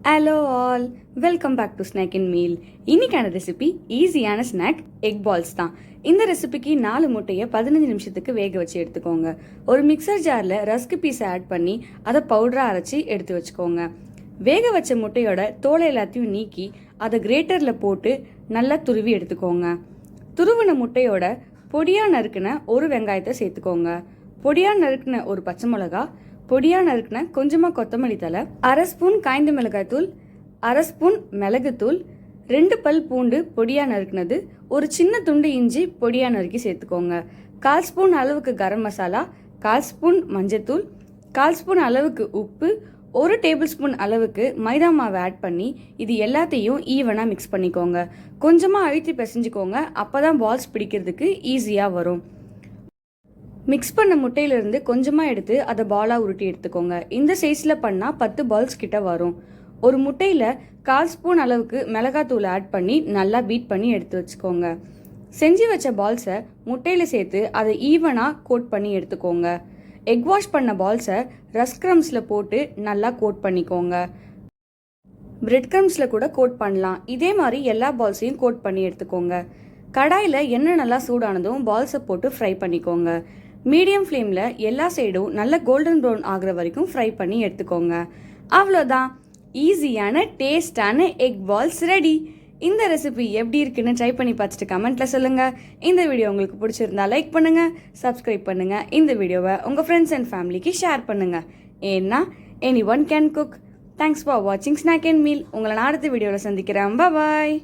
Hello all, welcome back to snack and meal. இன்னைக்கான recipe ஈஸியான snack egg balls தான். இந்த ரெசிபிக்கு 4 முட்டையை 15 நிமிஷத்துக்கு வேக வச்சு எடுத்துக்கோங்க. ஒரு மிக்சர் ஜாரில் ரஸ்க் பீஸை ஆட் பண்ணி அதை பவுடராக அரைச்சி எடுத்து வச்சுக்கோங்க. வேக வச்ச முட்டையோட தோலை எல்லாத்தையும் நீக்கி அதை கிரேட்டரில் போட்டு நல்லா துருவி எடுத்துக்கோங்க. துருவின முட்டையோட பொடியாக நறுக்கின ஒரு வெங்காயத்தை சேர்த்துக்கோங்க. பொடியாக நறுக்கின ஒரு பச்சை மிளகா, பொடியாக நறுக்கின கொஞ்சமாக கொத்தமல்லி தழை, 1/2 ஸ்பூன் காய்ந்த மிளகாய் தூள், 1/2 ஸ்பூன் மிளகுத்தூள், 2 பல் பூண்டு பொடியாக நறுக்கினது, ஒரு சின்ன துண்டு இஞ்சி பொடியாக நறுக்கி சேர்த்துக்கோங்க. 1/4 ஸ்பூன் அளவுக்கு கரம் மசாலா, 1/4 ஸ்பூன் மஞ்சத்தூள், 1/4 ஸ்பூன் அளவுக்கு உப்பு, 1 டேபிள் ஸ்பூன் அளவுக்கு மைதா மாவை ஆட் பண்ணி இது எல்லாத்தையும் ஈவனாக மிக்ஸ் பண்ணிக்கோங்க. கொஞ்சமாக அழுத்தி பிசைஞ்சுக்கோங்க, அப்போ தான் பால்ஸ் பிடிக்கிறதுக்கு ஈஸியாக வரும். மிக்ஸ் பண்ண முட்டையிலிருந்து கொஞ்சமாக எடுத்து அதை பாலாக உருட்டி எடுத்துக்கோங்க. இந்த சைஸில் பண்ணால் 10 பால்ஸ் கிட்ட வரும். ஒரு முட்டையில் 1/4 ஸ்பூன் அளவுக்கு மிளகாத்தூள் ஆட் பண்ணி நல்லா பீட் பண்ணி எடுத்து வச்சுக்கோங்க. செஞ்சு வச்ச பால்ஸை முட்டையில் சேர்த்து அதை ஈவனாக கோட் பண்ணி எடுத்துக்கோங்க. எக் வாஷ் பண்ண பால்ஸை ரஸ்க் க்ரம்ஸில் போட்டு நல்லா கோட் பண்ணிக்கோங்க. பிரெட் க்ரம்ஸில் கூட கோட் பண்ணலாம். இதே மாதிரி எல்லா பால்ஸையும் கோட் பண்ணி எடுத்துக்கோங்க. கடாயில் எண்ணெய் நல்லா சூடானதும் பால்ஸை போட்டு ஃப்ரை பண்ணிக்கோங்க. மீடியம் ஃப்ளேமில் எல்லா சைடும் நல்ல கோல்டன் ப்ரௌன் ஆகிற வரைக்கும் ஃப்ரை பண்ணி எடுத்துக்கோங்க. அவ்வளோதான், ஈஸியான டேஸ்டான எக் பால்ஸ் ரெடி. இந்த ரெசிபி எப்படி இருக்குன்னு ட்ரை பண்ணி பார்த்துட்டு கமெண்ட்டில் சொல்லுங்கள். இந்த வீடியோ உங்களுக்கு பிடிச்சிருந்தா லைக் பண்ணுங்கள், சப்ஸ்கிரைப் பண்ணுங்கள். இந்த வீடியோவை உங்கள் ஃப்ரெண்ட்ஸ் அண்ட் ஃபேமிலிக்கு ஷேர் பண்ணுங்கள். ஏன்னா any one can cook. Thanks for வாட்சிங் ஸ்நாக் அண்ட் மீல். உங்களை நான் அடுத்த வீடியோவில் சந்திக்கிறேன். பாய்.